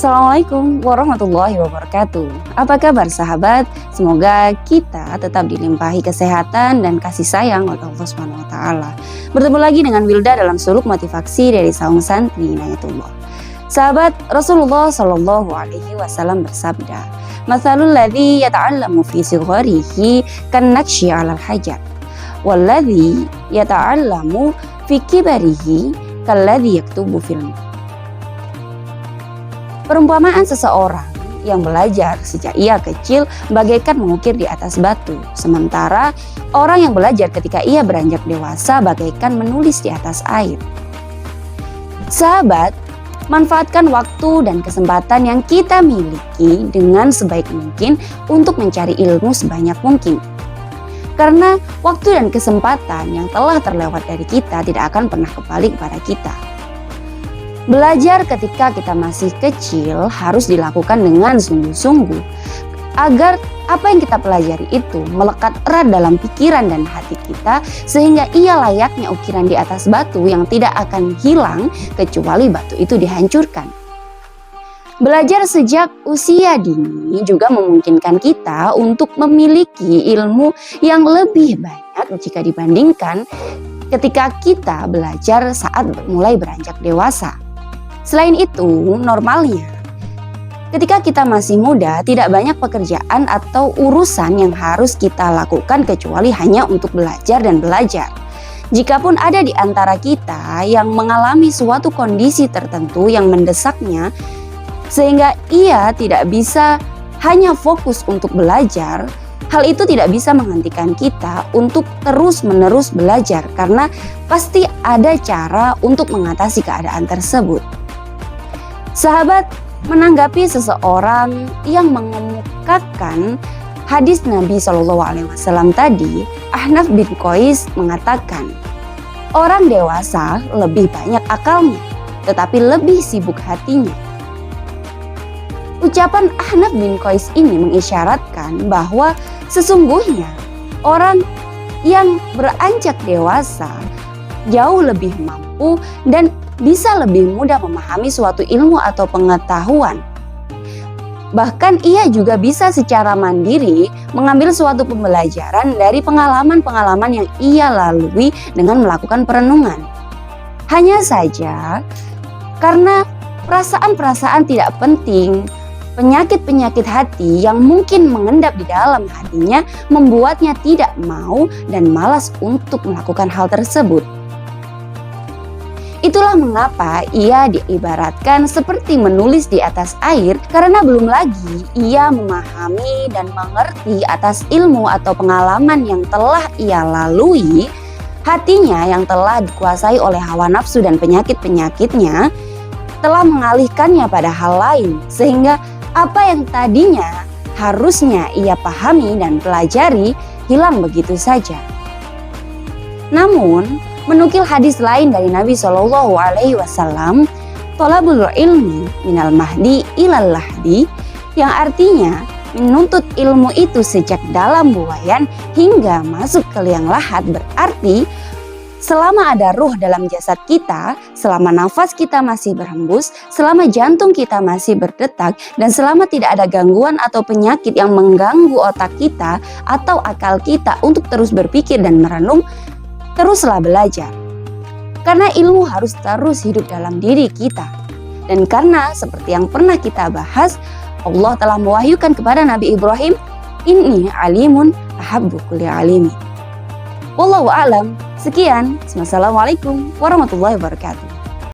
Assalamualaikum warahmatullahi wabarakatuh. Apa kabar sahabat? Semoga kita tetap dilimpahi kesehatan dan kasih sayang oleh Allah Subhanahu wa taala. Bertemu lagi dengan Wilda dalam suluk motivasi dari Saung Santri Inayatullah. Sahabat, Rasulullah Shallallahu alaihi wasallam bersabda, "Matsalul ladzi yata'allamu fi sigharihi kan-nakshi 'alal hajar, walladzi yata'allamu fi kibarihi kalladzi yaktubu fil." Perumpamaan seseorang yang belajar sejak ia kecil bagaikan mengukir di atas batu, sementara orang yang belajar ketika ia beranjak dewasa bagaikan menulis di atas air. Sahabat, manfaatkan waktu dan kesempatan yang kita miliki dengan sebaik mungkin untuk mencari ilmu sebanyak mungkin. Karena waktu dan kesempatan yang telah terlewat dari kita tidak akan pernah kembali kepada kita. Belajar ketika kita masih kecil harus dilakukan dengan sungguh-sungguh agar apa yang kita pelajari itu melekat erat dalam pikiran dan hati kita sehingga ia layaknya ukiran di atas batu yang tidak akan hilang kecuali batu itu dihancurkan. Belajar sejak usia dini juga memungkinkan kita untuk memiliki ilmu yang lebih banyak jika dibandingkan ketika kita belajar saat mulai beranjak dewasa. Selain itu, normalnya ketika kita masih muda tidak banyak pekerjaan atau urusan yang harus kita lakukan kecuali hanya untuk belajar dan belajar. Jikapun ada di antara kita yang mengalami suatu kondisi tertentu yang mendesaknya sehingga ia tidak bisa hanya fokus untuk belajar, hal itu tidak bisa menghentikan kita untuk terus-menerus belajar karena pasti ada cara untuk mengatasi keadaan tersebut. Sahabat, menanggapi seseorang yang mengemukakan hadis Nabi SAW tadi, Ahnaf bin Qais mengatakan, orang dewasa lebih banyak akalnya, tetapi lebih sibuk hatinya. Ucapan Ahnaf bin Qais ini mengisyaratkan bahwa sesungguhnya orang yang beranjak dewasa jauh lebih mampu dan bisa lebih mudah memahami suatu ilmu atau pengetahuan. Bahkan ia juga bisa secara mandiri mengambil suatu pembelajaran dari pengalaman-pengalaman yang ia lalui dengan melakukan perenungan. Hanya saja, karena perasaan-perasaan tidak penting, penyakit-penyakit hati yang mungkin mengendap di dalam hatinya membuatnya tidak mau dan malas untuk melakukan hal tersebut. Itulah mengapa ia diibaratkan seperti menulis di atas air karena belum lagi ia memahami dan mengerti atas ilmu atau pengalaman yang telah ia lalui, hatinya yang telah dikuasai oleh hawa nafsu dan penyakit-penyakitnya telah mengalihkannya pada hal lain sehingga apa yang tadinya harusnya ia pahami dan pelajari hilang begitu saja. Namun, menukil hadis lain dari Nabi Shallallahu alaihi wasallam, thalabul ilmi minal mahdi ilal lahdi, yang artinya menuntut ilmu itu sejak dalam buayan hingga masuk ke liang lahat, berarti selama ada ruh dalam jasad kita, selama nafas kita masih berhembus, selama jantung kita masih berdetak, dan selama tidak ada gangguan atau penyakit yang mengganggu otak kita atau akal kita untuk terus berpikir dan merenung, teruslah belajar. Karena ilmu harus terus hidup dalam diri kita. Dan karena seperti yang pernah kita bahas, Allah telah mewahyukan kepada Nabi Ibrahim, "Inni alimun ahabbu kulli alimi." Wallahu a'lam. Sekian. Wassalamualaikum warahmatullahi wabarakatuh.